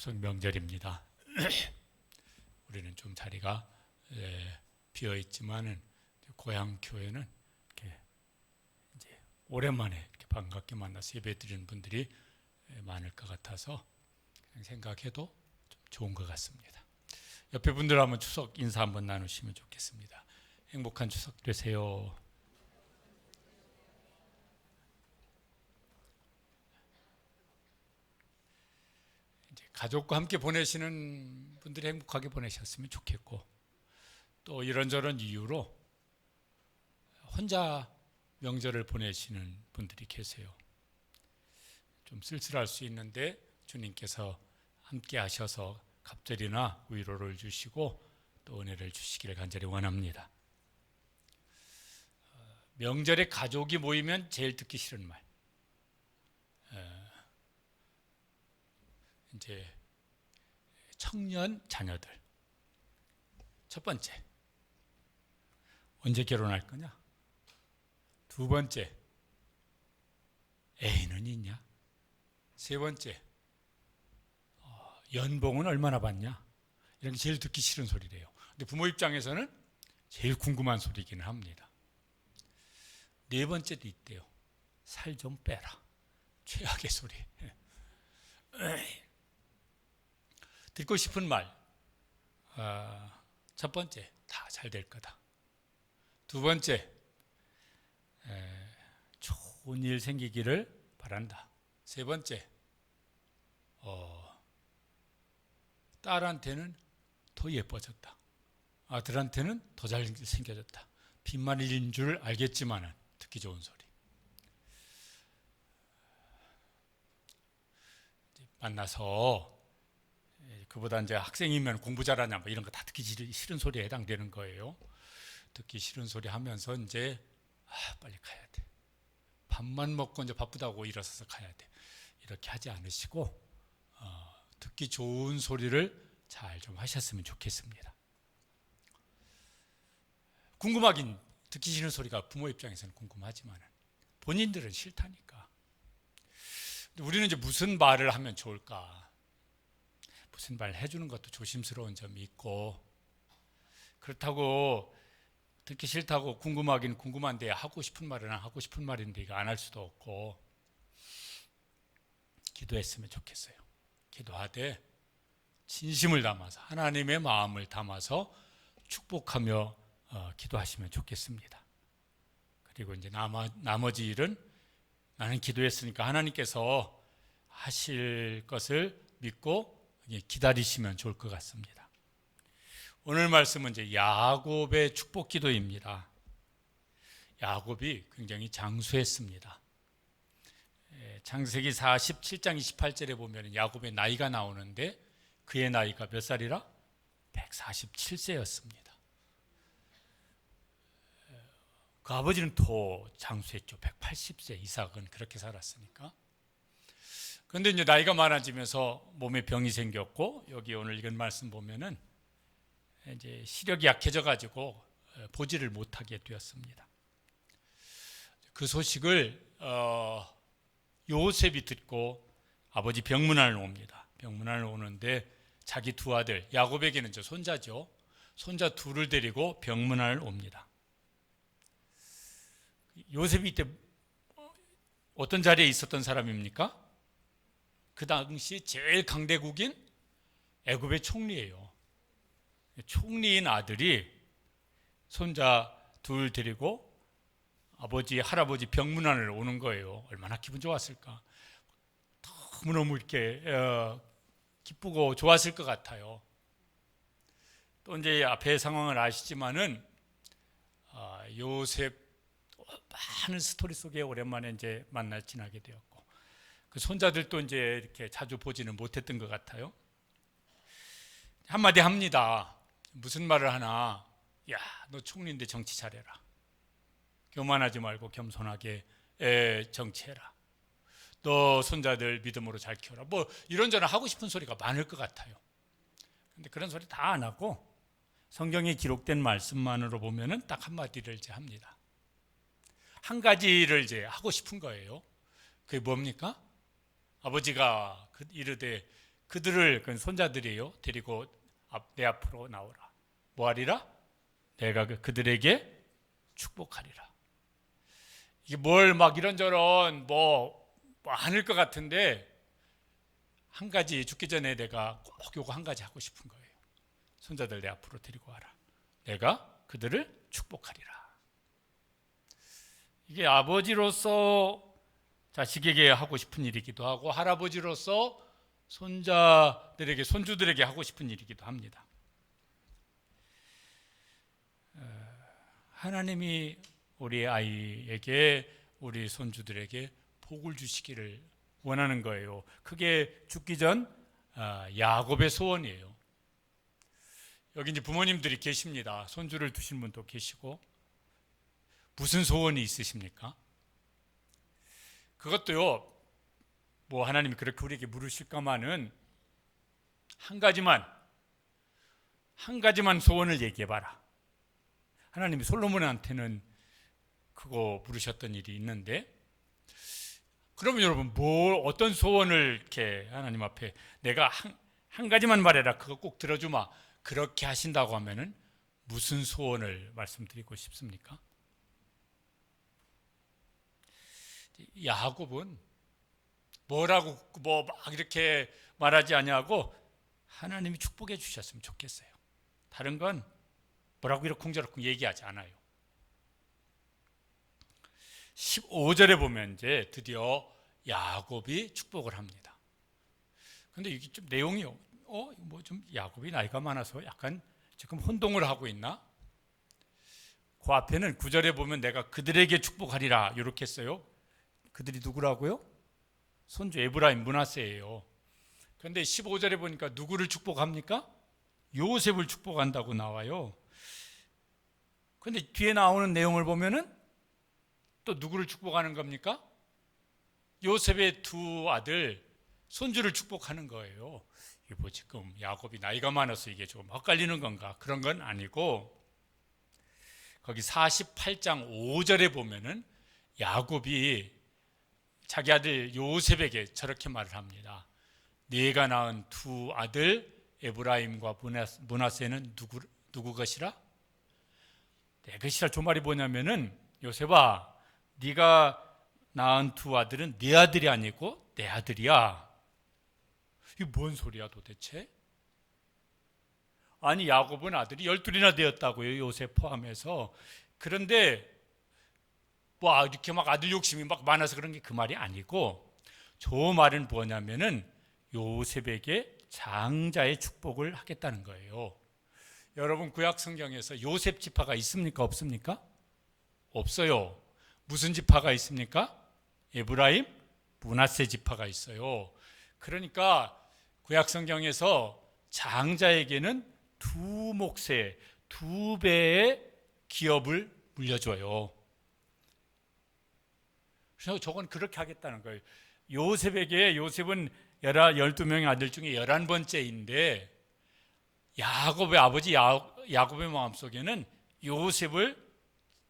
추석 명절입니다. 우리는 좀 자리가 비어 있지만은 고향 교회는 이렇게 이제 오랜만에 이렇게 반갑게 만나서 예배드리는 분들이 많을 것 같아서 그냥 생각해도 좀 좋은 것 같습니다. 옆에 분들 한번 추석 인사 한번 나누시면 좋겠습니다. 행복한 추석 되세요. 가족과 함께 보내시는 분들이 행복하게 보내셨으면 좋겠고, 또 이런저런 이유로 혼자 명절을 보내시는 분들이 계세요. 좀 쓸쓸할 수 있는데 주님께서 함께 하셔서 갑절이나 위로를 주시고 또 은혜를 주시기를 간절히 원합니다. 명절에 가족이 모이면 제일 듣기 싫은 말, 이제 청년 자녀들. 첫 번째, 언제 결혼할 거냐? 두 번째, 애인은 있냐? 세 번째, 연봉은 얼마나 받냐? 이런 게 제일 듣기 싫은 소리래요. 근데 부모 입장에서는 제일 궁금한 소리이기는 합니다. 네 번째도 있대요. 살 좀 빼라. 최악의 소리. 듣고 싶은 말, 첫 번째, 다 잘 될 거다. 두 번째, 좋은 일 생기기를 바란다. 세 번째, 딸한테는 더 예뻐졌다. 아들한테는 더 잘생겨졌다. 빈말인 줄 알겠지만 듣기 좋은 소리. 만나서 그보다 이제 학생이면 공부 잘하냐 뭐 이런 거 다 듣기 싫은 소리에 해당되는 거예요. 듣기 싫은 소리 하면서 이제 빨리 가야 돼. 밥만 먹고 이제 바쁘다고 일어서서 가야 돼. 이렇게 하지 않으시고 듣기 좋은 소리를 잘 좀 하셨으면 좋겠습니다. 궁금하긴 듣기 싫은 소리가 부모 입장에서는 궁금하지만 본인들은 싫다니까. 우리는 이제 무슨 말을 하면 좋을까? 무슨 말 해주는 것도 조심스러운 점이 있고, 그렇다고 듣기 싫다고 궁금하긴 궁금한데 하고 싶은 말은 하고 싶은 말인데 이거 안 할 수도 없고, 기도했으면 좋겠어요. 기도하되 진심을 담아서 하나님의 마음을 담아서 축복하며 기도하시면 좋겠습니다. 그리고 이제 나머지 일은 나는 기도했으니까 하나님께서 하실 것을 믿고 기다리시면 좋을 것 같습니다. 오늘 말씀은 이제 야곱의 축복 기도입니다. 야곱이 굉장히 장수했습니다. 창세기 47장 28절에 보면 야곱의 나이가 나오는데 그의 나이가 몇 살이라? 147세였습니다. 그 아버지는 더 장수했죠. 180세. 이삭은 그렇게 살았으니까. 그런데 이제 나이가 많아지면서 몸에 병이 생겼고, 여기 오늘 읽은 말씀 보면은 이제 시력이 약해져 가지고 보지를 못하게 되었습니다. 그 소식을 요셉이 듣고 아버지 병문안을 옵니다. 병문안을 오는데 자기 두 아들, 야곱에게는 저 손자죠. 손자 둘을 데리고 병문안을 옵니다. 요셉이 이때 어떤 자리에 있었던 사람입니까? 그 당시 제일 강대국인 애굽의 총리예요. 총리인 아들이 손자 둘 데리고 아버지, 할아버지 병문안을 오는 거예요. 얼마나 기분 좋았을까? 너무너무 이렇게 기쁘고 좋았을 것 같아요. 또 이제 앞에 상황을 아시지만은 요셉 많은 스토리 속에 오랜만에 이제 만날 지나게 되었고, 그 손자들도 이제 이렇게 자주 보지는 못했던 것 같아요. 한마디 합니다. 무슨 말을 하나? 야, 너 총리인데 정치 잘해라. 교만하지 말고 겸손하게 정치해라. 너 손자들 믿음으로 잘 키워라. 뭐 이런저런 하고 싶은 소리가 많을 것 같아요. 근데 그런 소리 다 안 하고 성경에 기록된 말씀만으로 보면은 딱 한마디를 이제 합니다. 한 가지를 이제 하고 싶은 거예요. 그게 뭡니까? 아버지가 이르되 그들을, 그 손자들이에요, 데리고 내 앞으로 나오라. 뭐하리라? 내가 그들에게 축복하리라. 이게 뭘 막 이런저런 뭐 많을 것 같은데, 한 가지, 죽기 전에 내가 꼭 요거 한 가지 하고 싶은 거예요. 손자들 내 앞으로 데리고 와라. 내가 그들을 축복하리라. 이게 아버지로서 자식에게 하고 싶은 일이기도 하고, 할아버지로서 손자들에게, 손주들에게 하고 싶은 일이기도 합니다. 하나님이 우리 아이에게, 우리 손주들에게 복을 주시기를 원하는 거예요. 그게 죽기 전 야곱의 소원이에요. 여기 이제 부모님들이 계십니다. 손주를 두신 분도 계시고. 무슨 소원이 있으십니까? 그것도요, 뭐 하나님이 그렇게 우리에게 물으실까마는 한 가지만 소원을 얘기해봐라. 하나님이 솔로몬한테는 그거 물으셨던 일이 있는데, 그러면 여러분 어떤 소원을 이렇게 하나님 앞에 내가 한 가지만 말해라, 그거 꼭 들어주마, 그렇게 하신다고 하면은 무슨 소원을 말씀드리고 싶습니까? 야곱은 뭐라고 뭐 막 이렇게 말하지 아니하고 하나님이 축복해 주셨으면 좋겠어요. 다른 건 뭐라고 이렇게 쿵저렇쿵 얘기하지 않아요. 15절에 보면 이제 드디어 야곱이 축복을 합니다. 근데 이게 좀 내용이 뭐 좀 야곱이 나이가 많아서 약간 지금 혼동을 하고 있나? 그 앞에는 9절에 보면 내가 그들에게 축복하리라 이렇게 했어요. 그들이 누구라고요? 손주 에브라임, 므낫세예요. 그런데 15절에 보니까 누구를 축복합니까? 요셉을 축복한다고 나와요. 그런데 뒤에 나오는 내용을 보면은 또 누구를 축복하는 겁니까? 요셉의 두 아들, 손주를 축복하는 거예요. 이게 뭐 지금 야곱이 나이가 많아서 이게 좀 헷갈리는 건가? 그런 건 아니고, 거기 48장 5절에 보면은 야곱이 자기 아들 요셉에게 저렇게 말을 합니다. 네가 낳은 두 아들 에브라임과 므낫세는 누구 것이라? 내 것이라. 저 말이 뭐냐면은, 요셉아, 네가 낳은 두 아들은 네 아들이 아니고 내 아들이야. 이게 뭔 소리야 도대체? 아니, 야곱은 아들이 12이나 되었다고요, 요셉 포함해서. 그런데 뭐 이렇게 막 아들 욕심이 막 많아서 그런 게 그 말이 아니고, 저 말은 뭐냐면은 요셉에게 장자의 축복을 하겠다는 거예요. 여러분, 구약 성경에서 요셉 지파가 있습니까? 없습니까? 없어요. 무슨 지파가 있습니까? 에브라임, 므낫세 지파가 있어요. 그러니까 구약 성경에서 장자에게는 두 몫의, 두 배의 기업을 물려줘요. 그래서 저건 그렇게 하겠다는 거예요. 요셉은 12명의 아들 중에 11번째인데, 야곱의 아버지 야곱의 마음속에는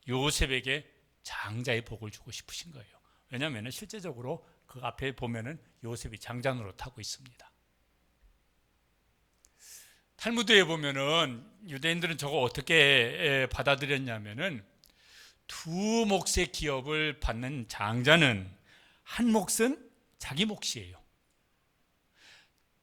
요셉에게 장자의 복을 주고 싶으신 거예요. 왜냐하면 실제적으로 그 앞에 보면은 요셉이 장자 노릇하고 있습니다. 탈무드에 보면은 유대인들은 저거 어떻게 받아들였냐면은, 두 몫의 기업을 받는 장자는 한 몫은 자기 몫이에요.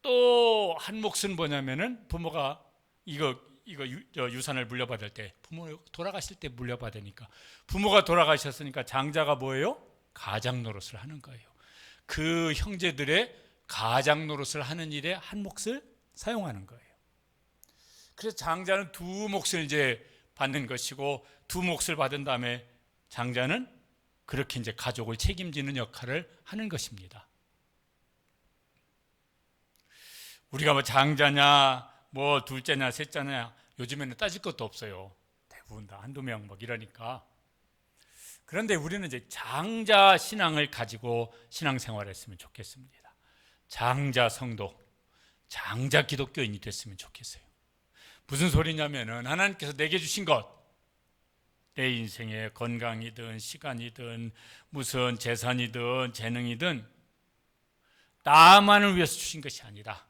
또 한 몫은 뭐냐면은, 부모가 이거 유산을 물려받을 때, 부모 돌아가실 때 물려받으니까, 부모가 돌아가셨으니까 장자가 뭐예요? 가장 노릇을 하는 거예요. 그 형제들의 가장 노릇을 하는 일에 한 몫을 사용하는 거예요. 그래서 장자는 두 몫을 이제 받는 것이고, 두 몫을 받은 다음에 장자는 그렇게 이제 가족을 책임지는 역할을 하는 것입니다. 우리가 뭐 장자냐, 뭐 둘째냐, 셋째냐, 요즘에는 따질 것도 없어요. 대부분 다 한두 명 막 이러니까. 그런데 우리는 이제 장자 신앙을 가지고 신앙생활을 했으면 좋겠습니다. 장자 성도, 장자 기독교인이 됐으면 좋겠어요. 무슨 소리냐면은, 하나님께서 내게 주신 것, 내 인생의 건강이든 시간이든 무슨 재산이든 재능이든 나만을 위해서 주신 것이 아니라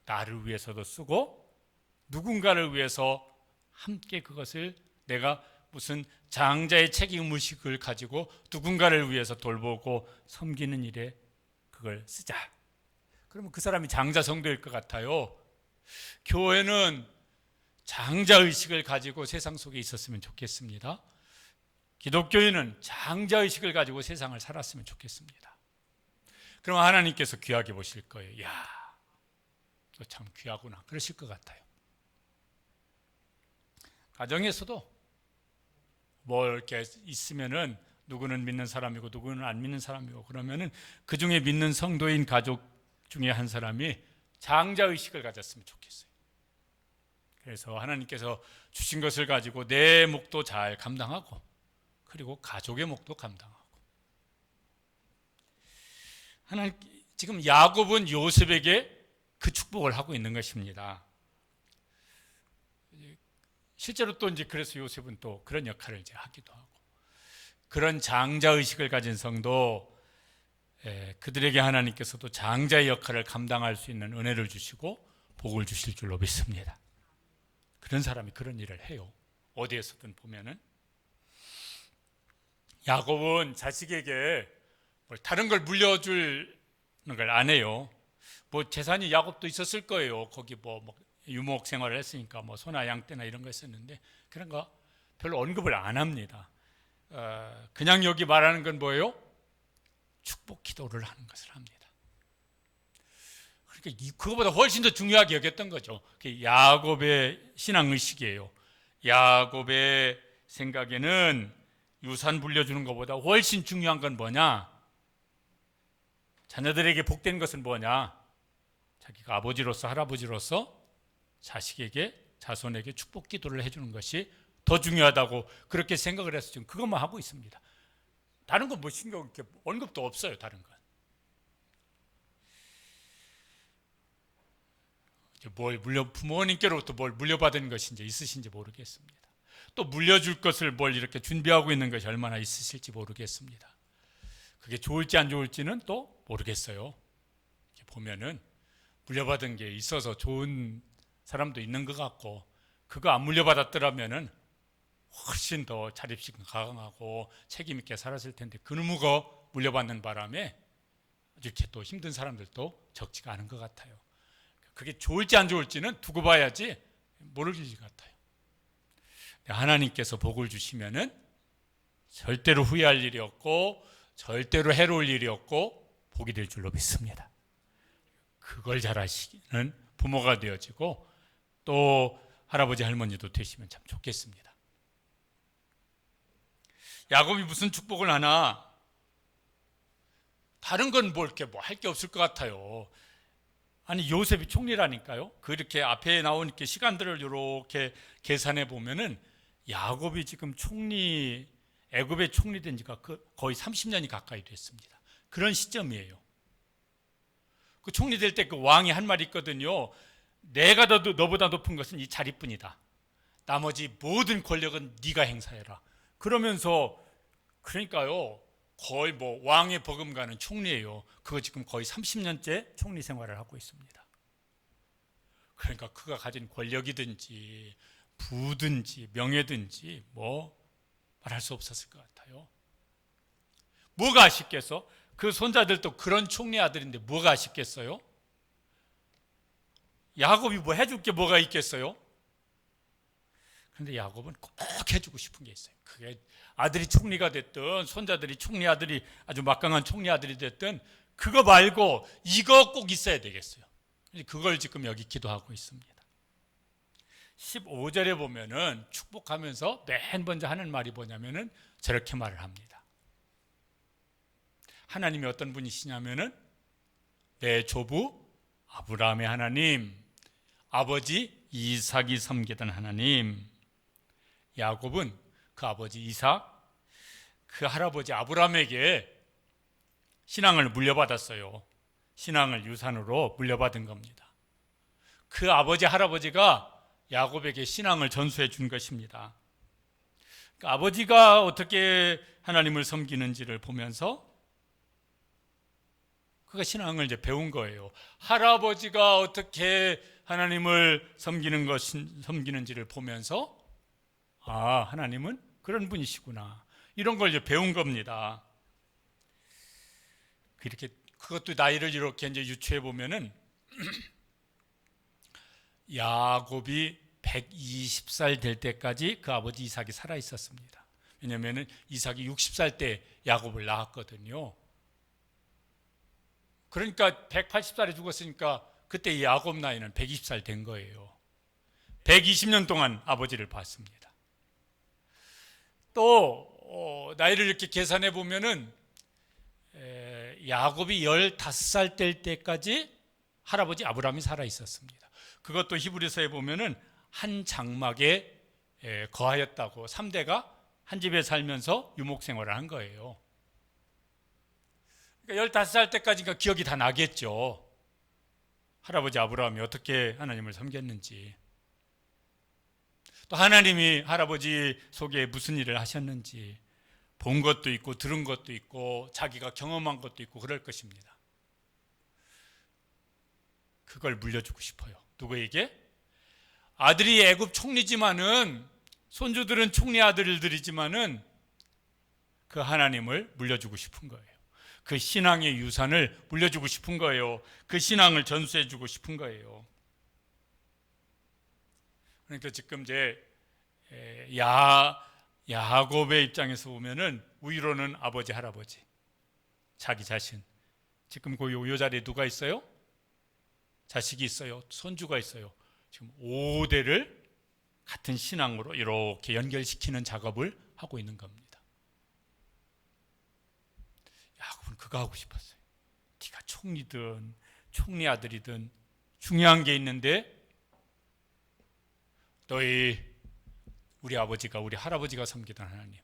나를 위해서도 쓰고 누군가를 위해서 함께 그것을 내가 무슨 장자의 책임의식을 가지고 누군가를 위해서 돌보고 섬기는 일에 그걸 쓰자. 그러면 그 사람이 장자 성도일 것 같아요. 교회는 장자의식을 가지고 세상 속에 있었으면 좋겠습니다. 기독교인은 장자의식을 가지고 세상을 살았으면 좋겠습니다. 그럼 하나님께서 귀하게 보실 거예요. 야, 너 참 귀하구나. 그러실 것 같아요. 가정에서도 뭐 이렇게 있으면은 누구는 믿는 사람이고 누구는 안 믿는 사람이고 그러면은 그 중에 믿는 성도인 가족 중에 한 사람이 장자의식을 가졌으면 좋겠어요. 그래서 하나님께서 주신 것을 가지고 내 몫도 잘 감당하고 그리고 가족의 몫도 감당하고. 하나님 지금 야곱은 요셉에게 그 축복을 하고 있는 것입니다. 실제로 또 이제 그래서 요셉은 또 그런 역할을 이제 하기도 하고 그런 장자 의식을 가진 성도 그들에게 하나님께서도 장자의 역할을 감당할 수 있는 은혜를 주시고 복을 주실 줄로 믿습니다. 그런 사람이 그런 일을 해요. 어디에서든 보면은 야곱은 자식에게 다른 걸 물려주는 걸 안 해요. 뭐 재산이 야곱도 있었을 거예요. 거기 뭐 유목 생활을 했으니까 뭐 소나 양떼나 이런 거 했었는데 그런 거 별로 언급을 안 합니다. 그냥 여기 말하는 건 뭐예요? 축복 기도를 하는 것을 합니다. 그러니까 그거보다 훨씬 더 중요하게 여겼던 거죠. 야곱의 신앙의식이에요. 야곱의 생각에는 유산 물려주는 것보다 훨씬 중요한 건 뭐냐? 자녀들에게 복된 것은 뭐냐? 자기가 아버지로서 할아버지로서 자식에게 자손에게 축복 기도를 해주는 것이 더 중요하다고 그렇게 생각을 해서 지금 그것만 하고 있습니다. 다른 건 뭐 신경 이렇게 언급도 없어요. 다른 건. 부모님께로부터 뭘 물려받은 것이 이제 있으신지 모르겠습니다. 또 물려줄 것을 뭘 이렇게 준비하고 있는 것이 얼마나 있으실지 모르겠습니다. 그게 좋을지 안 좋을지는 또 모르겠어요. 이렇게 보면은 물려받은 게 있어서 좋은 사람도 있는 것 같고 그거 안 물려받았더라면은 훨씬 더 자립심 강하고 책임 있게 살았을 텐데 그놈의 거 물려받는 바람에 이렇게 또 힘든 사람들도 적지가 않은 것 같아요. 그게 좋을지 안 좋을지는 두고 봐야지 모를 일 같아요. 하나님께서 복을 주시면은 절대로 후회할 일이 없고 절대로 해로울 일이 없고 복이 될 줄로 믿습니다. 그걸 잘 아시는 부모가 되어지고 또 할아버지 할머니도 되시면 참 좋겠습니다. 야곱이 무슨 축복을 하나? 다른 건 뭐 이렇게 뭐 할 게 없을 것 같아요. 아니 요셉이 총리라니까요. 그렇게 앞에 나온 이렇게 시간들을 이렇게 계산해 보면은 야곱이 지금 총리 애굽의 총리 된 지가 거의 30년이 가까이 됐습니다. 그런 시점이에요. 그 총리 될 때 그 왕이 한 말이 있거든요. 내가 너보다 높은 것은 이 자리뿐이다. 나머지 모든 권력은 네가 행사해라. 그러면서 그러니까요. 거의 뭐 왕의 버금가는 총리예요. 그거 지금 거의 30년째 총리 생활을 하고 있습니다. 그러니까 그가 가진 권력이든지 부든지 명예든지 뭐 말할 수 없었을 것 같아요. 뭐가 아쉽겠어? 그 손자들도 그런 총리 아들인데 뭐가 아쉽겠어요? 야곱이 뭐 해줄 게 뭐가 있겠어요? 그런데 야곱은 꼭 해주고 싶은 게 있어요. 그게 아들이 총리가 됐든 손자들이 총리 아들이 아주 막강한 총리 아들이 됐든 그거 말고 이거 꼭 있어야 되겠어요. 그걸 지금 여기 기도하고 있습니다. 15절에 보면은 축복하면서 맨 먼저 하는 말이 뭐냐면은 저렇게 말을 합니다. 하나님이 어떤 분이시냐면은 내 조부 아브라함의 하나님, 아버지 이삭이 섬기던 하나님. 야곱은 그 아버지 이삭, 그 할아버지 아브라함에게 신앙을 물려받았어요. 신앙을 유산으로 물려받은 겁니다. 그 아버지 할아버지가 야곱에게 신앙을 전수해 준 것입니다. 그러니까 아버지가 어떻게 하나님을 섬기는지를 보면서 그가 신앙을 이제 배운 거예요. 할아버지가 어떻게 하나님을 섬기는지를 보면서 하나님은 그런 분이시구나, 이런 걸 이제 배운 겁니다. 이렇게 그것도 나이를 이렇게 이제 유추해 보면은 야곱이 120살 될 때까지 그 아버지 이삭이 살아 있었습니다. 왜냐하면 이삭이 60살 때 야곱을 낳았거든요. 그러니까 180살에 죽었으니까 그때 이 야곱 나이는 120살 된 거예요. 120년 동안 아버지를 봤습니다. 또 나이를 이렇게 계산해 보면은 야곱이 15살 될 때까지 할아버지 아브라함이 살아 있었습니다. 그것도 히브리서에 보면은 한 장막에 거하였다고, 3대가 한 집에 살면서 유목 생활을 한 거예요. 그러니까 15살 때까지가 기억이 다 나겠죠. 할아버지 아브라함이 어떻게 하나님을 섬겼는지, 또 하나님이 할아버지 속에 무슨 일을 하셨는지 본 것도 있고 들은 것도 있고 자기가 경험한 것도 있고 그럴 것입니다. 그걸 물려주고 싶어요. 누구에게? 아들이 애굽 총리지만은, 손주들은 총리 아들들이지만은 그 하나님을 물려주고 싶은 거예요. 그 신앙의 유산을 물려주고 싶은 거예요. 그 신앙을 전수해주고 싶은 거예요. 그러니까 지금 이제 야곱의 입장에서 보면은 위로는 아버지, 할아버지, 자기 자신. 지금 그 요 자리에 누가 있어요? 자식이 있어요. 손주가 있어요. 지금 5대를 같은 신앙으로 이렇게 연결시키는 작업을 하고 있는 겁니다. 야곱은 그거 하고 싶었어요. 네가 총리든 총리 아들이든 중요한 게 있는데, 너희 우리 아버지가, 우리 할아버지가 섬기던 하나님,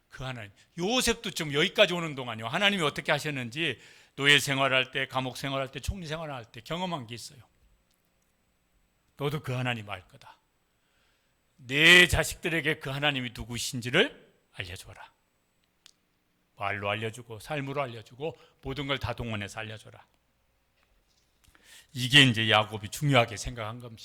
그 하나님. 요셉도 지금 여기까지 오는 동안요, 하나님이 어떻게 하셨는지 노예 생활할 때, 감옥 생활할 때, 총리 생활할 때 경험한 게 있어요. 너도 그 하나님 알 거다. 내 자식들에게 그 하나님이 누구신지를 알려줘라. 말로 알려주고 삶으로 알려주고 모든 걸 다 동원해서 알려줘라. 이게 이제 야곱이 중요하게 생각한 겁니다.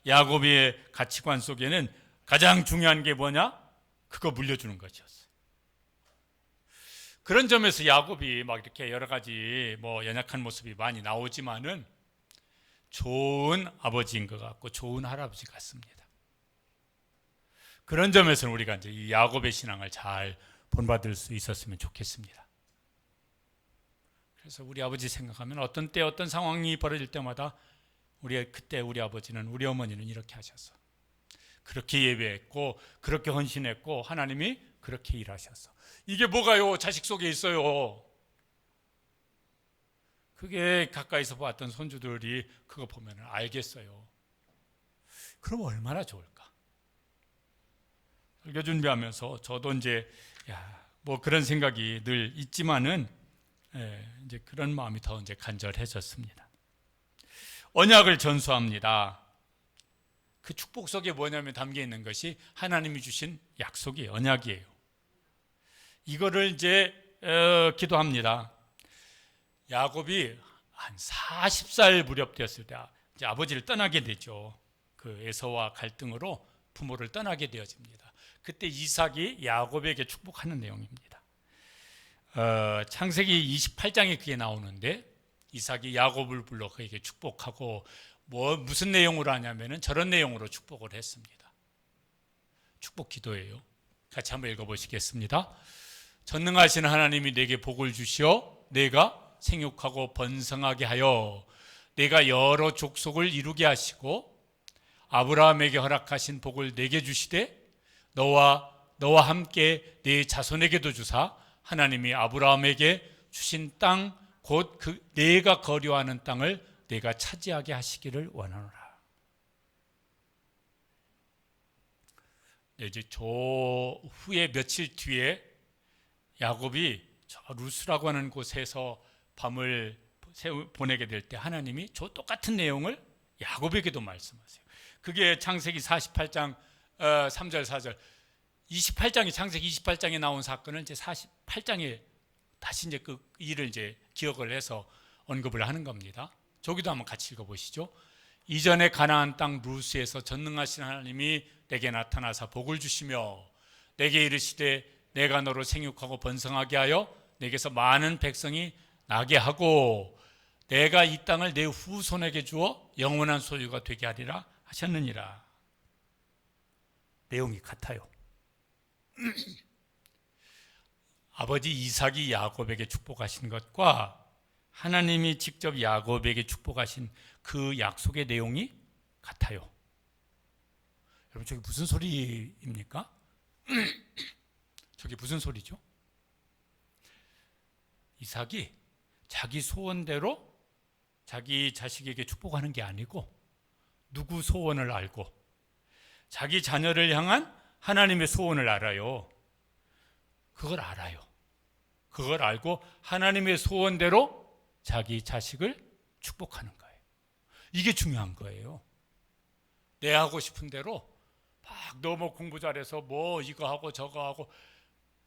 야곱의 가치관 속에는 가장 중요한 게 뭐냐? 그거 물려주는 것이었어요. 그런 점에서 야곱이 막 이렇게 여러 가지 연약한 모습이 많이 나오지만은 좋은 아버지인 것 같고 좋은 할아버지 같습니다. 그런 점에서는 우리가 이제 이 야곱의 신앙을 잘 본받을 수 있었으면 좋겠습니다. 그래서 우리 아버지 생각하면 어떤 때 어떤 상황이 벌어질 때마다 그때 우리 아버지는, 우리 어머니는 이렇게 하셨어. 그렇게 예배했고 그렇게 헌신했고 하나님이 그렇게 일하셨어. 이게 뭐가요? 자식 속에 있어요. 그게 가까이서 봤던 손주들이 그거 보면 알겠어요. 그럼 얼마나 좋을까? 설교 준비하면서 저도 이제 그런 생각이 늘 있지만은 이제 그런 마음이 더 이제 간절해졌습니다. 언약을 전수합니다. 그 축복 속에 뭐냐면 담겨 있는 것이 하나님이 주신 약속이에요. 언약이에요. 이거를 이제 기도합니다. 야곱이 한 40살 무렵 되었을 때 이제 아버지를 떠나게 되죠. 그 에서와 갈등으로 부모를 떠나게 되어집니다. 그때 이삭이 야곱에게 축복하는 내용입니다. 창세기 28장에 그게 나오는데, 이삭이 야곱을 불러 그에게 축복하고 무슨 내용으로 하냐면은 저런 내용으로 축복을 했습니다. 축복 기도예요. 같이 한번 읽어보시겠습니다. 전능하신 하나님이 내게 복을 주시어 내가 생육하고 번성하게 하여 내가 여러 족속을 이루게 하시고 아브라함에게 허락하신 복을 내게 주시되 너와 함께 네 자손에게도 주사 하나님이 아브라함에게 주신 땅 곧 내가 거류하는 땅을 내가 차지하게 하시기를 원하노라. 이제 저 후에 며칠 뒤에 야곱이 저 루스라고 하는 곳에서 밤을 보내게 될 때 하나님이 저 똑같은 내용을 야곱에게도 말씀하세요. 그게 창세기 48장 3절 4절 28장이 창세기 28장에 나온 사건을 이제 48장에 다시 이제 그 일을 이제 기억을 해서 언급을 하는 겁니다. 저기도 한번 같이 읽어보시죠. 이전에 가나안 땅 루스에서 전능하신 하나님이 내게 나타나사 복을 주시며 내게 이르시되 내가 너로 생육하고 번성하게 하여 내게서 많은 백성이 나게 하고 내가 이 땅을 내 후손에게 주어 영원한 소유가 되게 하리라 하셨느니라. 내용이 같아요. 아버지 이삭이 야곱에게 축복하신 것과 하나님이 직접 야곱에게 축복하신 그 약속의 내용이 같아요. 여러분, 저게 무슨 소리입니까? 저게 무슨 소리죠? 이삭이 자기 소원대로 자기 자식에게 축복하는 게 아니고 누구 소원을 알고 자기 자녀를 향한 하나님의 소원을 알아요. 그걸 알아요. 그걸 알고 하나님의 소원대로 자기 자식을 축복하는 거예요. 이게 중요한 거예요. 내 하고 싶은 대로 막 너무 공부 잘해서 뭐 이거 하고 저거 하고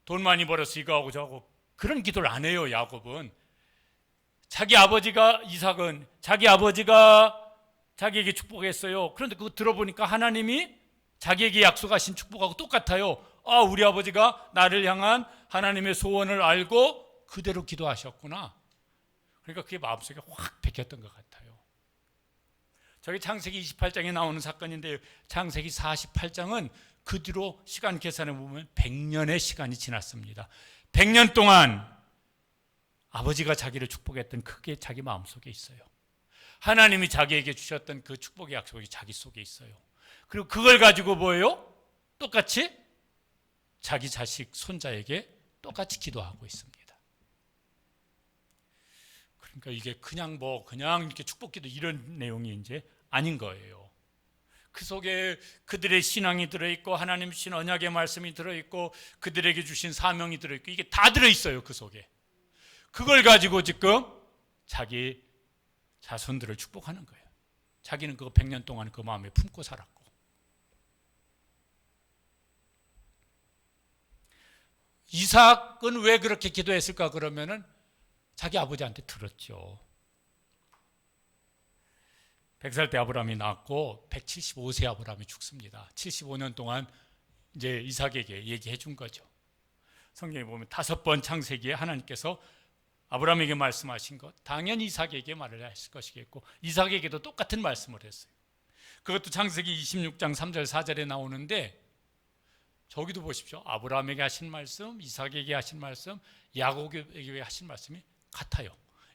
돈 많이 벌어서 이거 하고 저거 하고 그런 기도를 안 해요. 야곱은 자기 아버지가 이삭은 자기 아버지가 자기에게 축복했어요. 그런데 그거 들어보니까 하나님이 자기에게 약속하신 축복하고 똑같아요. 아, 우리 아버지가 나를 향한 하나님의 소원을 알고 그대로 기도하셨구나. 그러니까 그게 마음속에 확 베꼈던 것 같아요. 저기 창세기 28장에 나오는 사건인데 창세기 48장은 그 뒤로 시간 계산해 보면 100년의 시간이 지났습니다. 100년 동안 아버지가 자기를 축복했던 그게 자기 마음속에 있어요. 하나님이 자기에게 주셨던 그 축복의 약속이 자기 속에 있어요. 그리고 그걸 가지고 뭐예요? 똑같이 자기 자식 손자에게 똑같이 기도하고 있습니다. 그러니까 이게 그냥 이렇게 축복 기도 이런 내용이 이제 아닌 거예요. 그 속에 그들의 신앙이 들어있고 하나님 주신 언약의 말씀이 들어있고 그들에게 주신 사명이 들어있고 이게 다 들어있어요. 그 속에. 그걸 가지고 지금 자기 자손들을 축복하는 거예요. 자기는 그거 100년 동안 그 마음에 품고 살았고. 이삭은 왜 그렇게 기도했을까 그러면은 자기 아버지한테 들었죠. 100살 때 아브라함이 낳았고 175세 아브라함이 죽습니다. 75년 동안 이제 이삭에게 얘기해 준 거죠. 성경에 보면 5번 창세기에 하나님께서 아브라함에게 말씀하신 것 당연히 이삭에게 말을 하실 것이겠고 이삭에게도 똑같은 말씀을 했어요. 그것도 창세기 26장 3절 4절에 나오는데 저기도 보십시오. 아브라함에게 하신 말씀, 이삭에게 하신 말씀, 야곱에게 하신 말씀이 같아요.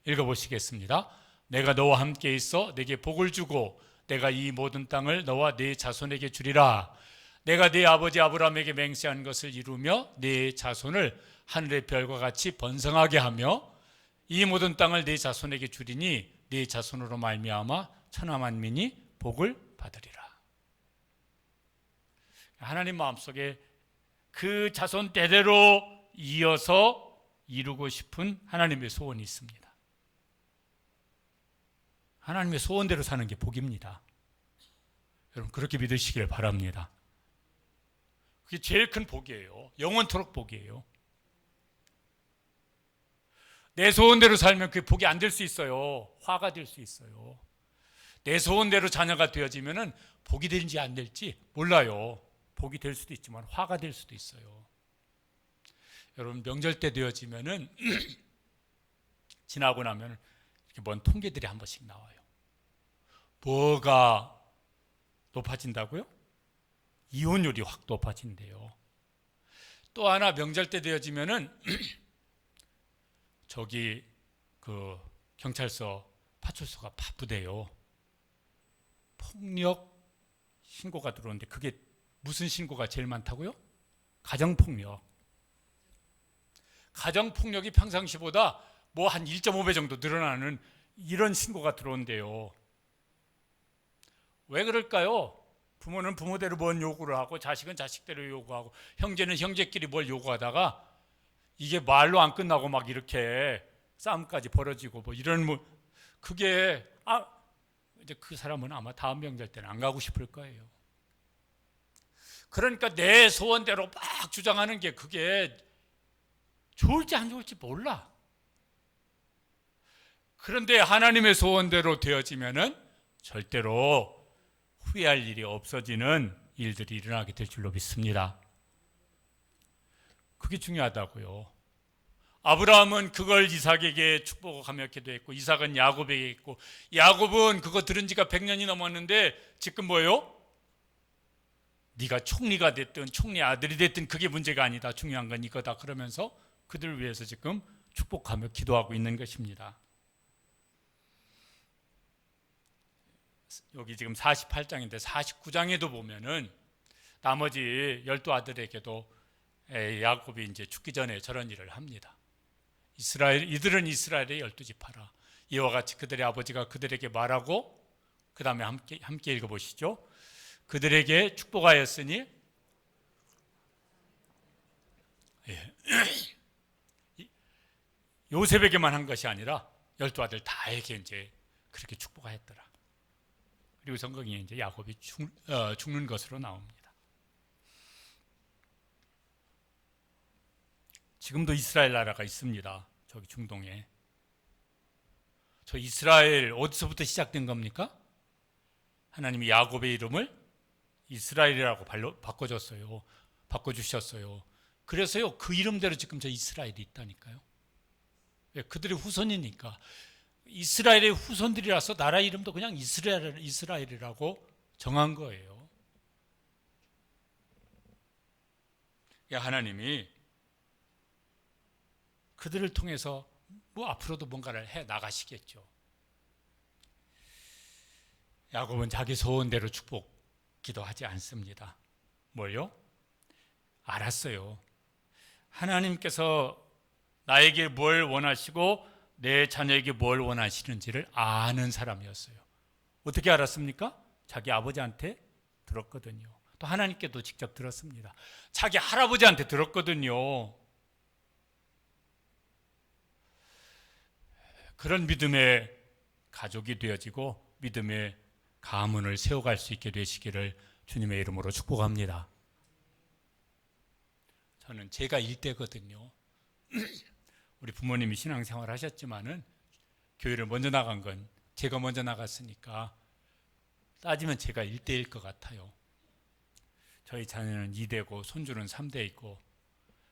읽어보시겠습니다. 내가 너와 함께 있어 내게 복을 주고 내가 이 모든 땅을 너와 네 자손에게 주리라. 내가 네 아버지 아브라함에게 맹세한 것을 이루며 네 자손을 하늘의 별과 같이 번성하게 하며 이 모든 땅을 네 자손에게 주리니 네 자손으로 말미암아 천하 만민이 복을 받으리라. 하나님 마음속에 그 자손 대대로 이어서 이루고 싶은 하나님의 소원이 있습니다. 하나님의 소원대로 사는 게 복입니다. 여러분 그렇게 믿으시길 바랍니다. 그게 제일 큰 복이에요. 영원토록 복이에요. 내 소원대로 살면 그게 복이 안 될 수 있어요. 화가 될 수 있어요. 내 소원대로 자녀가 되어지면은 복이 될지 안 될지 몰라요. 복이 될 수도 있지만 화가 될 수도 있어요. 여러분 명절 때 되어지면은 지나고 나면 이렇게 먼 통계들이 한 번씩 나와요. 뭐가 높아진다고요? 이혼율이 확 높아진대요. 또 하나 명절 때 되어지면은 저기 그 경찰서 파출소가 바쁘대요. 폭력 신고가 들어오는데 그게 무슨 신고가 제일 많다고요? 가정폭력. 가정폭력이 평상시보다 뭐 한 1.5배 정도 늘어나는 이런 신고가 들어온대요. 왜 그럴까요? 부모는 부모대로 뭔 요구를 하고 자식은 자식대로 요구하고 형제는 형제끼리 뭘 요구하다가 이게 말로 안 끝나고 막 이렇게 싸움까지 벌어지고 뭐 이런 그게 이제 그 사람은 아마 다음 명절 때는 안 가고 싶을 거예요. 그러니까 내 소원대로 막 주장하는 게 그게 좋을지 안 좋을지 몰라. 그런데 하나님의 소원대로 되어지면은 절대로 후회할 일이 없어지는 일들이 일어나게 될 줄로 믿습니다. 그게 중요하다고요. 아브라함은 그걸 이삭에게 축복하며 기도했고, 이삭은 야곱에게 했고, 야곱은 그거 들은 지가 100년이 넘었는데 지금 뭐예요? 네가 총리가 됐든 총리 아들이 됐든 그게 문제가 아니다. 중요한 건 이거다. 그러면서 그들을 위해서 지금 축복하며 기도하고 있는 것입니다. 여기 지금 48장인데 49장에도 보면은 나머지 12아들에게도 야곱이 이제 죽기 전에 저런 일을 합니다. 이들은 이스라엘의 12지파라. 이와 같이 그들의 아버지가 그들에게 말하고, 그 다음에 함께 읽어보시죠. 그들에게 축복하였으니, 요셉에게만 한 것이 아니라 12아들 다에게 이제 그렇게 축복하였더라. 그리고 성경에 이제 야곱이 죽는 것으로 나옵니다. 지금도 이스라엘 나라가 있습니다. 저기 중동에. 저 이스라엘 어디서부터 시작된 겁니까? 하나님이 야곱의 이름을 이스라엘이라고 바꿔주셨어요. 그래서요, 그 이름대로 지금 저 이스라엘이 있다니까요. 그들의 후손이니까. 이스라엘의 후손들이라서 나라 이름도 그냥 이스라엘이라고 정한 거예요. 하나님이 그들을 통해서 앞으로도 뭔가를 해 나가시겠죠. 야곱은 자기 소원대로 축복 기도하지 않습니다. 뭘요? 알았어요. 하나님께서 나에게 뭘 원하시고 내 자녀에게 뭘 원하시는지를 아는 사람이었어요. 어떻게 알았습니까? 자기 아버지한테 들었거든요. 또 하나님께도 직접 들었습니다. 자기 할아버지한테 들었거든요. 그런 믿음의 가족이 되어지고 믿음의 가문을 세워갈 수 있게 되시기를 주님의 이름으로 축복합니다. 저는 제가 일대거든요. 우리 부모님이 신앙생활 하셨지만은 교회를 먼저 나간 건 제가 먼저 나갔으니까 따지면 제가 1대일 것 같아요. 저희 자녀는 2대고 손주는 3대이고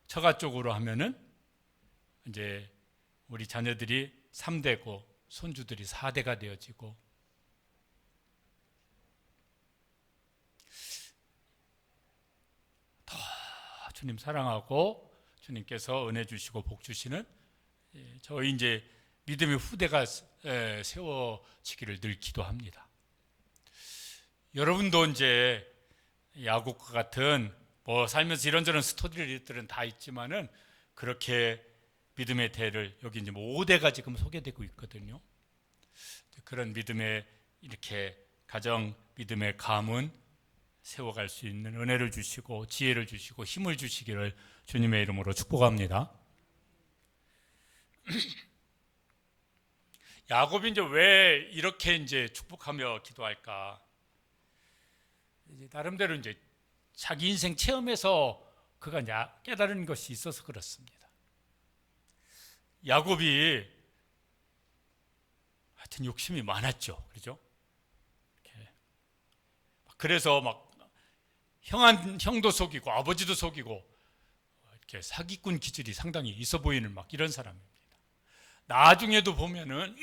처가 쪽으로 하면은 이제 우리 자녀들이 3대고 손주들이 4대가 되어지고, 더 주님 사랑하고 주님께서 은혜 주시고 복 주시는 저희 이제 믿음의 후대가 세워지기를 늘 기도합니다. 여러분도 이제 야곱과 같은 살면서 이런저런 스토리들은 다 있지만은 그렇게 믿음의 대를 여기 이제 5대가 지금 소개되고 있거든요. 그런 믿음의 이렇게 가정 믿음의 가문 세워갈 수 있는 은혜를 주시고 지혜를 주시고 힘을 주시기를 주님의 이름으로 축복합니다. 야곱이 이제 왜 이렇게 이제 축복하며 기도할까? 이제 나름대로 이제 자기 인생 체험에서 그가 이제 깨달은 것이 있어서 그렇습니다. 야곱이 하여튼 욕심이 많았죠. 그렇죠? 그래서 막 형도 속이고 아버지도 속이고 이렇게 사기꾼 기질이 상당히 있어 보이는 막 이런 사람입니다. 나중에도 보면은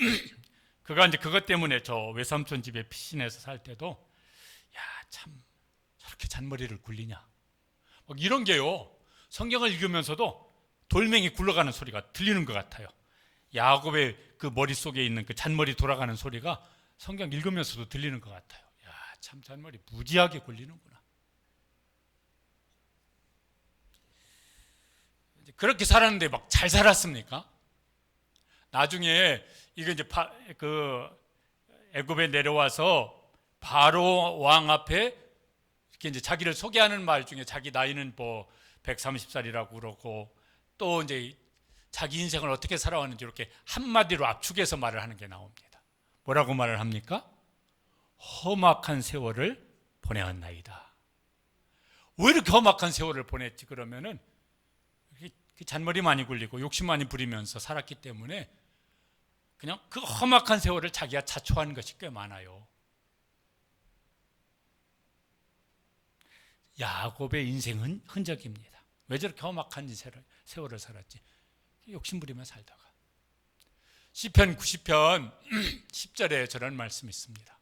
그가 이제 그것 때문에 저 외삼촌 집에 피신해서 살 때도 참 저렇게 잔머리를 굴리냐 막 이런 게요. 성경을 읽으면서도 돌멩이 굴러가는 소리가 들리는 것 같아요. 야곱의 그 머릿속에 있는 그 잔머리 돌아가는 소리가 성경 읽으면서도 들리는 것 같아요. 참 잔머리 무지하게 굴리는구나. 그렇게 살았는데 막 잘 살았습니까? 나중에 이거 이제 애굽에 내려와서 바로 왕 앞에 이렇게 이제 자기를 소개하는 말 중에 자기 나이는 130살이라고 그러고 또 이제 자기 인생을 어떻게 살아왔는지 이렇게 한마디로 압축해서 말을 하는 게 나옵니다. 뭐라고 말을 합니까? 험악한 세월을 보내었나이다. 왜 이렇게 험악한 세월을 보냈지? 그러면은 잔머리 많이 굴리고 욕심 많이 부리면서 살았기 때문에 그냥 그 험악한 세월을 자기가 자초한 것이 꽤 많아요. 야곱의 인생은 흔적입니다. 왜 저렇게 험악한 세월을 살았지? 욕심부리며 살다가. 시편 90편 10절에 저런 말씀이 있습니다.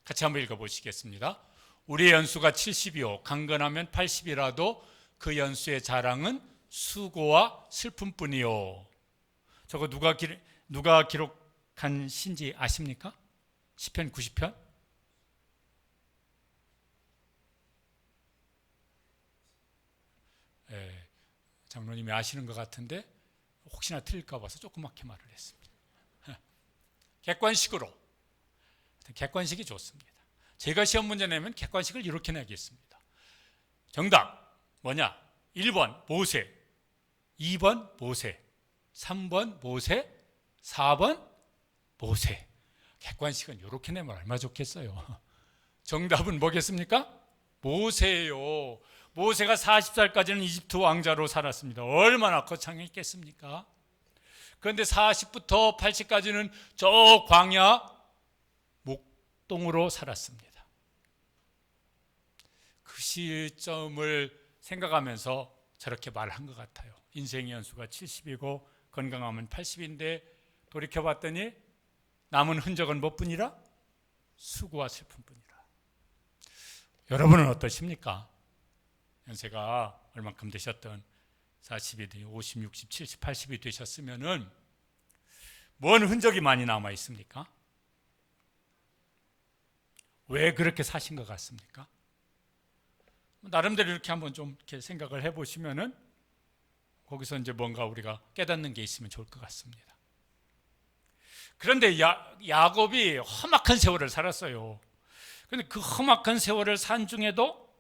같이 한번 읽어보시겠습니다. 우리의 연수가 70이요 강건하면 80이라도 그 연수의 자랑은 수고와 슬픔뿐이요. 저거 누가 기록한 신지 아십니까? 시편 90편? 예, 장로님이 아시는 것 같은데 혹시나 틀릴까 봐서 조그맣게 말을 했습니다. 객관식으로. 객관식이 좋습니다. 제가 시험 문제 내면 객관식을 이렇게 내겠습니다. 정답 뭐냐? 1번 모세, 2번 모세, 3번 모세, 4번 모세. 객관식은 이렇게 내면 얼마나 좋겠어요. 정답은 뭐겠습니까? 모세예요. 모세가 40살까지는 이집트 왕자로 살았습니다. 얼마나 거창했겠습니까? 그런데 40부터 80까지는 저 광야 목동으로 살았습니다. 그 시점을 생각하면서 저렇게 말한 것 같아요. 인생의 연수가 70이고 건강하면 80인데 돌이켜봤더니 남은 흔적은 뭐뿐이라? 수고와 슬픔뿐이라. 여러분은 어떠십니까? 연세가 얼만큼 되셨든 40이, 50, 60, 70, 80이 되셨으면은 뭔 흔적이 많이 남아 있습니까? 왜 그렇게 사신 것 같습니까? 나름대로 이렇게 한번 좀 이렇게 생각을 해보시면은 거기서 이제 뭔가 우리가 깨닫는 게 있으면 좋을 것 같습니다. 그런데 야곱이 험악한 세월을 살았어요. 그런데 그 험악한 세월을 산 중에도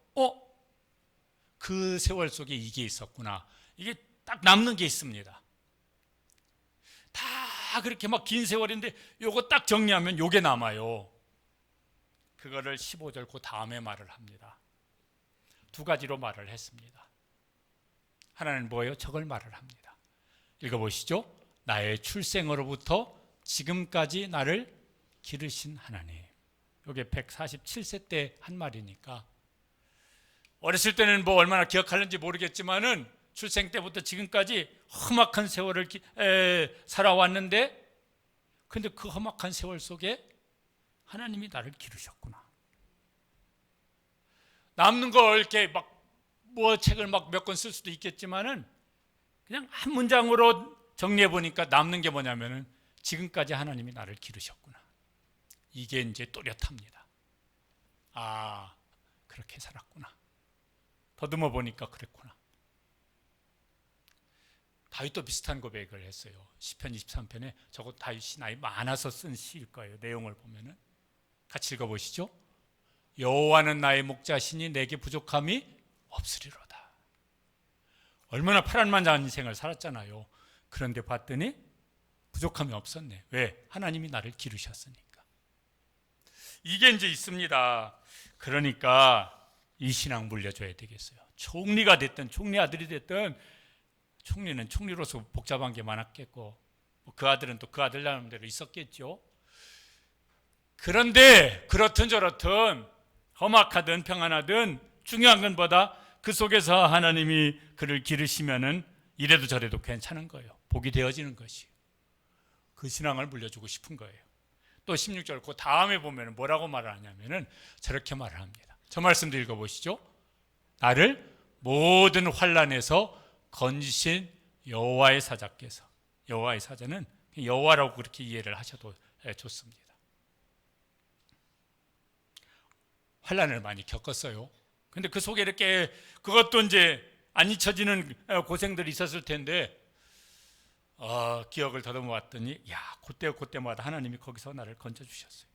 그 세월 속에 이게 있었구나. 이게 딱 남는 게 있습니다. 다 그렇게 막 긴 세월인데 요거 딱 정리하면 요게 남아요. 그거를 15절 그 다음에 말을 합니다. 두 가지로 말을 했습니다. 하나는 뭐예요? 저걸 말을 합니다. 읽어보시죠. 나의 출생으로부터 지금까지 나를 기르신 하나님. 이게 147세 때 한 말이니까 어렸을 때는 뭐 얼마나 기억하는지 모르겠지만은 출생 때부터 지금까지 험악한 세월을 살아왔는데 근데 그 험악한 세월 속에 하나님이 나를 기르셨구나. 남는 걸 이렇게 막 뭐 책을 막 몇 권 쓸 수도 있겠지만은 그냥 한 문장으로 정리해 보니까 남는 게 뭐냐면은 지금까지 하나님이 나를 기르셨구나. 이게 이제 또렷합니다. 아, 그렇게 살았구나. 더듬어 보니까 그랬구나. 다윗도 비슷한 고백을 했어요. 시편 23편에 저거 다윗이 나이 많아서 쓴 시일 거예요. 내용을 보면은 같이 읽어보시죠. 여호와는 나의 목자시니 내게 부족함이 없으리로다. 얼마나 파란만장한 인생을 살았잖아요. 그런데 봤더니 부족함이 없었네. 왜? 하나님이 나를 기르셨으니까. 이게 이제 있습니다. 그러니까 이 신앙 물려줘야 되겠어요. 총리가 됐든 총리 아들이 됐든 총리는 총리로서 복잡한 게 많았겠고 그 아들은 또 그 아들 나름대로 있었겠죠. 그런데 그렇든 저렇든 험악하든 평안하든 중요한 건 뭐다? 그 속에서 하나님이 그를 기르시면은 이래도 저래도 괜찮은 거예요. 복이 되어지는 것이. 그 신앙을 물려주고 싶은 거예요. 또 16절 그 다음에 보면 뭐라고 말을 하냐면은 저렇게 말을 합니다. 저 말씀도 읽어보시죠. 나를 모든 환난에서 건지신 여호와의 사자께서. 여호와의 사자는 여호와라고 그렇게 이해를 하셔도 좋습니다. 환난을 많이 겪었어요. 근데 그 속에 이렇게 그것도 이제 안 잊혀지는 고생들이 있었을 텐데 기억을 더듬어 봤더니 그때마다 하나님이 거기서 나를 건져주셨어요.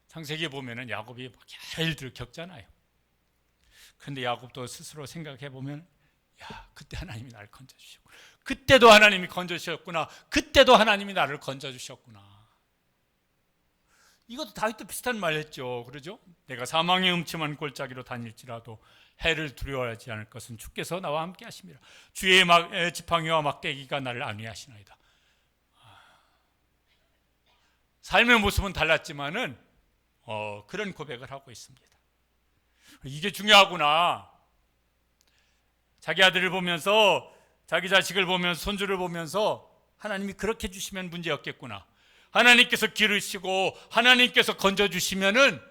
창세기에 보면은 야곱이 막 여러 일들을 겪잖아요. 근데 야곱도 스스로 생각해 보면 그때 하나님이 나를 건져주셨고 그때도 하나님이 건져주셨구나. 그때도 하나님이 나를 건져주셨구나. 이것도 다윗도 비슷한 말 했죠. 그러죠? 내가 사망의 음침한 골짜기로 다닐지라도 해를 두려워하지 않을 것은 주께서 나와 함께 하심이라. 주의 지팡이와 막대기가 나를 안위하시나이다. 삶의 모습은 달랐지만은 그런 고백을 하고 있습니다. 이게 중요하구나. 자기 아들을 보면서, 자기 자식을 보면서, 손주를 보면서 하나님이 그렇게 해주시면 문제 없겠구나. 하나님께서 기르시고 하나님께서 건져주시면은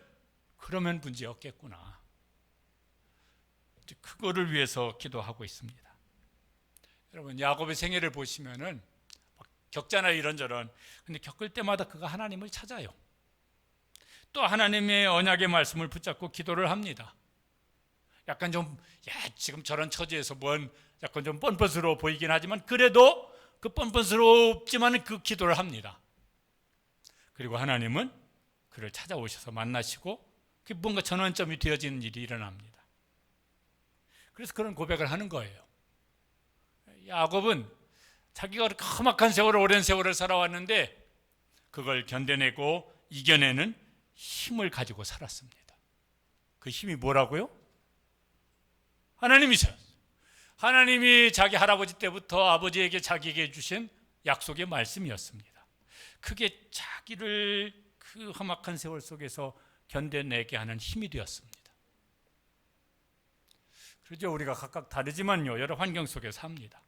그러면 문제 없겠구나. 그거를 위해서 기도하고 있습니다. 여러분, 야곱의 생애를 보시면은 겪잖아요, 이런저런. 근데 겪을 때마다 그가 하나님을 찾아요. 또 하나님의 언약의 말씀을 붙잡고 기도를 합니다. 약간 좀 지금 저런 처지에서 약간 좀 뻔뻔스러워 보이긴 하지만 그래도 그 뻔뻔스럽지만 그 기도를 합니다. 그리고 하나님은 그를 찾아오셔서 만나시고 그게 뭔가 전환점이 되어지는 일이 일어납니다. 그래서 그런 고백을 하는 거예요. 야곱은 자기가 험악한 세월을, 오랜 세월을 살아왔는데 그걸 견뎌내고 이겨내는 힘을 가지고 살았습니다. 그 힘이 뭐라고요? 하나님이세요. 하나님이 자기 할아버지 때부터 아버지에게 자기에게 주신 약속의 말씀이었습니다. 그게 자기를 그 험악한 세월 속에서 견뎌내게 하는 힘이 되었습니다. 그렇죠. 우리가 각각 다르지만요, 여러 환경 속에 삽니다.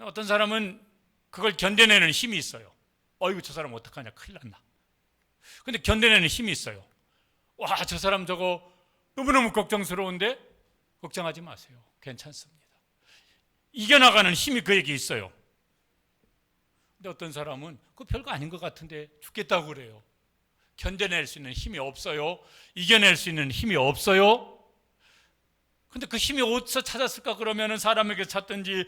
어떤 사람은 그걸 견뎌내는 힘이 있어요. 어이구, 저 사람 어떡하냐, 큰일 났나. 근데 견뎌내는 힘이 있어요. 와, 저 사람 저거 너무너무 걱정스러운데 걱정하지 마세요. 괜찮습니다. 이겨나가는 힘이 그에게 있어요. 근데 어떤 사람은 그거 별거 아닌 것 같은데 죽겠다고 그래요. 견뎌낼 수 있는 힘이 없어요. 이겨낼 수 있는 힘이 없어요. 근데 그 힘이 어디서 찾았을까? 그러면은 사람에게 찾든지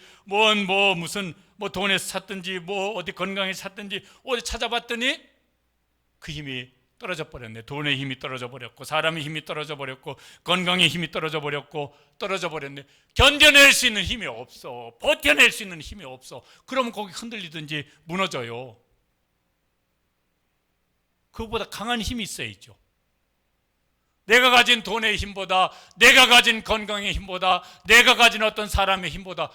무슨 돈에서 찾든지 어디 건강에서 찾든지 어디 찾아봤더니 그 힘이 떨어져 버렸네. 돈의 힘이 떨어져 버렸고 사람의 힘이 떨어져 버렸고 건강의 힘이 떨어져 버렸네. 견뎌낼 수 있는 힘이 없어. 버텨낼 수 있는 힘이 없어. 그러면 거기 흔들리든지 무너져요. 그거보다 강한 힘이 있어야죠. 내가 가진 돈의 힘보다, 내가 가진 건강의 힘보다, 내가 가진 어떤 사람의 힘보다,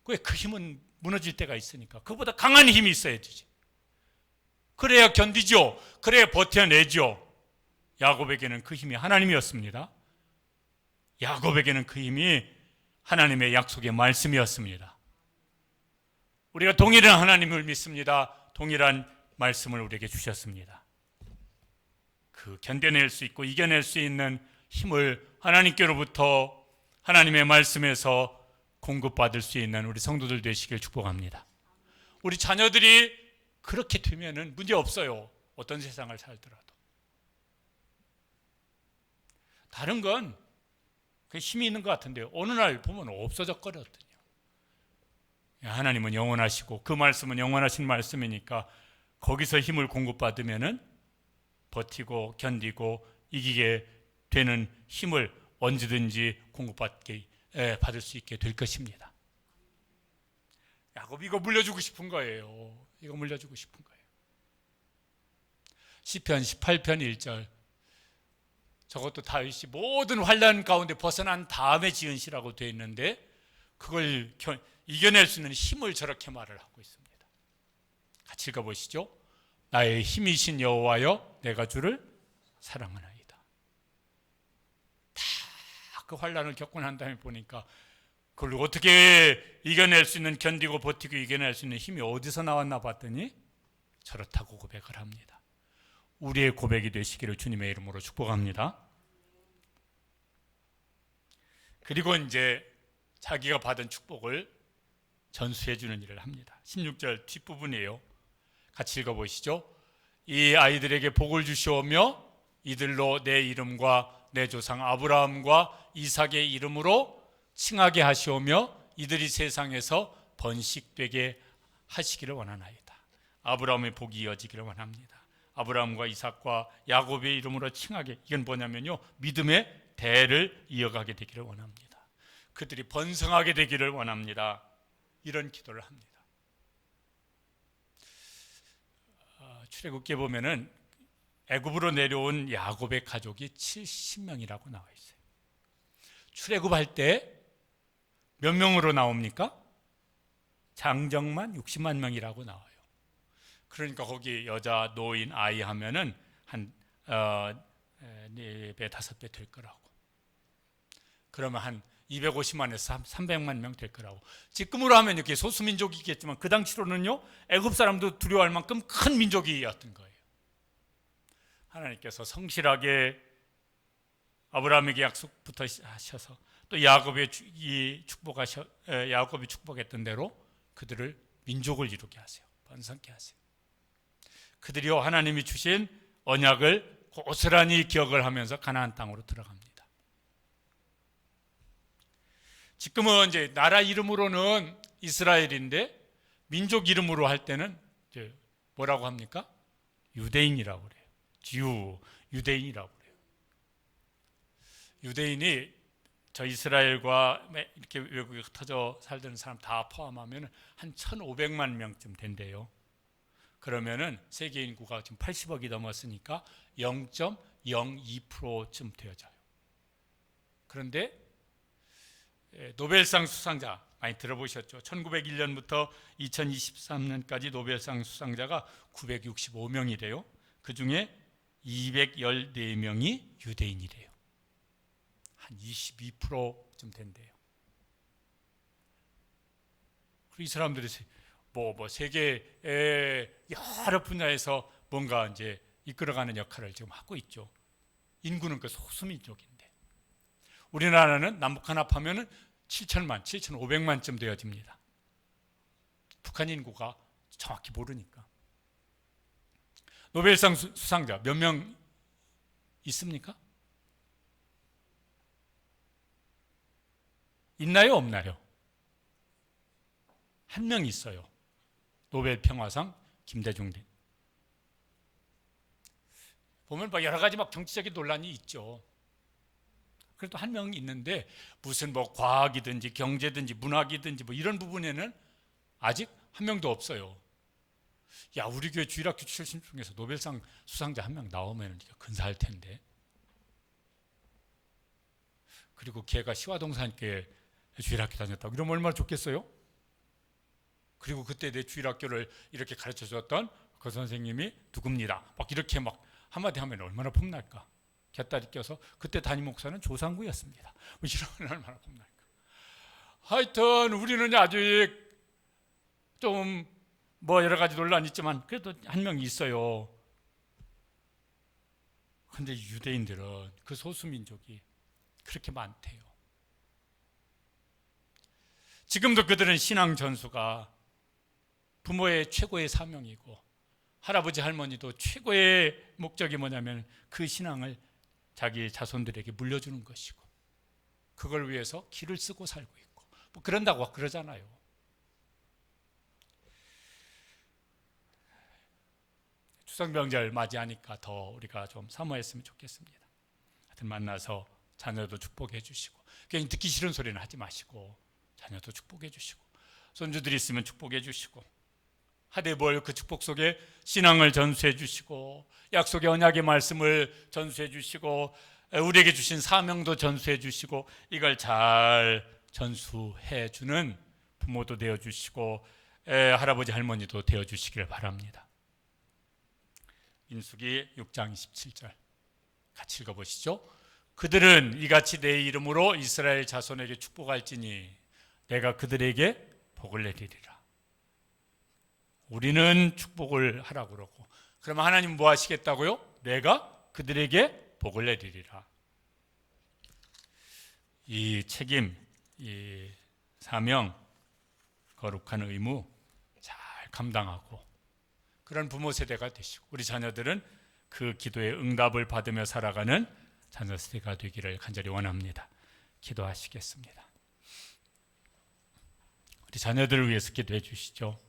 그 힘은 무너질 때가 있으니까 그보다 강한 힘이 있어야 되지. 그래야 견디죠. 그래야 버텨내죠. 야곱에게는 그 힘이 하나님이었습니다. 야곱에게는 그 힘이 하나님의 약속의 말씀이었습니다. 우리가 동일한 하나님을 믿습니다. 동일한 말씀을 우리에게 주셨습니다. 그 견뎌낼 수 있고 이겨낼 수 있는 힘을 하나님께로부터, 하나님의 말씀에서 공급받을 수 있는 우리 성도들 되시길 축복합니다. 우리 자녀들이 그렇게 되면은 문제 없어요. 어떤 세상을 살더라도. 다른 건 힘이 있는 것 같은데 어느 날 보면 없어졌거든요. 하나님은 영원하시고 그 말씀은 영원하신 말씀이니까 거기서 힘을 공급받으면은 버티고 견디고 이기게 되는 힘을 언제든지 받을 수 있게 될 것입니다. 야곱 이거 물려주고 싶은 거예요. 이거 물려주고 싶은 거예요. 시편 18편 1절. 저것도 다윗이 모든 환난 가운데 벗어난 다음에 지은 시라고 되어 있는데 그걸 이겨낼 수 있는 힘을 저렇게 말을 하고 있습니다. 같이 읽어보시죠. 나의 힘이신 여호와여, 내가 주를 사랑하나이다. 다 그 환난을 겪고 난 다음에 보니까 그걸 어떻게 이겨낼 수 있는, 견디고 버티고 이겨낼 수 있는 힘이 어디서 나왔나 봤더니 저렇다고 고백을 합니다. 우리의 고백이 되시기를 주님의 이름으로 축복합니다. 그리고 이제 자기가 받은 축복을 전수해 주는 일을 합니다. 16절 뒷부분이에요. 같이 읽어보시죠. 이 아이들에게 복을 주시오며 이들로 내 이름과 내 조상 아브라함과 이삭의 이름으로 칭하게 하시오며 이들이 세상에서 번식되게 하시기를 원하나이다. 아브라함의 복이 이어지기를 원합니다. 아브라함과 이삭과 야곱의 이름으로 칭하게, 이건 뭐냐면요, 믿음의 대를 이어가게 되기를 원합니다. 그들이 번성하게 되기를 원합니다. 이런 기도를 합니다. 출애굽기에 보면은 애굽으로 내려온 야곱의 가족이 70명이라고 나와 있어요. 출애굽할 때 몇 명으로 나옵니까? 장정만 60만 명이라고 나와요. 그러니까 거기 여자, 노인, 아이 하면은 한 4배, 5배 될 거라고. 그러면 한 250만에서 300만 명 될 거라고. 지금으로 하면 이렇게 소수민족이겠지만 그 당시로는요, 애굽 사람도 두려워할 만큼 큰 민족이었던 거예요. 하나님께서 성실하게 아브라함에게 약속부터 하셔서 또 야곱이 축복했던 대로 그들을 민족을 이루게 하세요. 번성케 하세요. 그들이요, 하나님이 주신 언약을 고스란히 기억을 하면서 가나안 땅으로 들어갑니다. 지금은 이제 나라 이름으로는 이스라엘인데 민족 이름으로 할 때는 이제 뭐라고 합니까? 유대인이라고 그래요. 유대인이라고 그래요. 유대인이 저 이스라엘과 이렇게 외국에 흩어져 살던 사람 다 포함하면 한 1,500만 명쯤 된대요. 그러면은 세계 인구가 지금 80억이 넘었으니까 0.02%쯤 되어져요. 그런데 노벨상 수상자 많이 들어보셨죠? 1901년부터 2023년까지 노벨상 수상자가 965명이래요. 그 중에 214명이 유대인이래요. 한 22%쯤 된대요. 이 사람들이 세계의 여러 분야에서 뭔가 이제 이끌어가는 역할을 지금 하고 있죠. 인구는 그 소수민족인데. 우리나라는 남북 한합하면은 7,500만쯤 되어집니다. 북한 인구가 정확히 모르니까. 노벨상 수상자 몇 명 있습니까? 있나요? 없나요? 한 명 있어요. 노벨 평화상 김대중. 보면 여러 가지 정치적인 논란이 있죠. 그래도 한 명 있는데 무슨 과학이든지 경제든지 문학이든지 이런 부분에는 아직 한 명도 없어요. 야, 우리 교회 주일학교 출신 중에서 노벨상 수상자 한 명 나오면 근사할 텐데. 그리고 걔가 시화동산교회 주일학교 다녔다고 이러면 얼마나 좋겠어요? 그리고 그때 내 주일학교를 이렇게 가르쳐 줬던 그 선생님이 누굽니다. 이렇게 한마디 하면 얼마나 폼날까. 곁다리 껴서 그때 담임 목사는 조상구였습니다. 이러면 얼마나 폼날까. 하여튼 우리는 아직 좀 여러 가지 논란이 있지만 그래도 한 명 있어요. 근데 유대인들은 그 소수민족이 그렇게 많대요. 지금도 그들은 신앙 전수가 부모의 최고의 사명이고 할아버지 할머니도 최고의 목적이 뭐냐면 그 신앙을 자기 자손들에게 물려주는 것이고 그걸 위해서 기를 쓰고 살고 있고 그런다고 그러잖아요. 추석 명절 맞이하니까 더 우리가 좀 사모했으면 좋겠습니다. 하여튼 만나서 자녀도 축복해 주시고 괜히 듣기 싫은 소리는 하지 마시고 자녀도 축복해 주시고 손주들이 있으면 축복해 주시고 하대볼 그 축복 속에 신앙을 전수해 주시고 약속의 언약의 말씀을 전수해 주시고 우리에게 주신 사명도 전수해 주시고 이걸 잘 전수해 주는 부모도 되어 주시고 할아버지 할머니도 되어 주시기를 바랍니다. 민수기 6장 27절 같이 읽어보시죠. 그들은 이같이 내 이름으로 이스라엘 자손에게 축복할지니 내가 그들에게 복을 내리리라. 우리는 축복을 하라고 그러고 그러면 하나님 뭐 하시겠다고요? 내가 그들에게 복을 내리리라. 이 책임, 이 사명, 거룩한 의무 잘 감당하고 그런 부모 세대가 되시고 우리 자녀들은 그 기도의 응답을 받으며 살아가는 자녀 세대가 되기를 간절히 원합니다. 기도하시겠습니다. 우리 자녀들을 위해서 기도해 주시죠.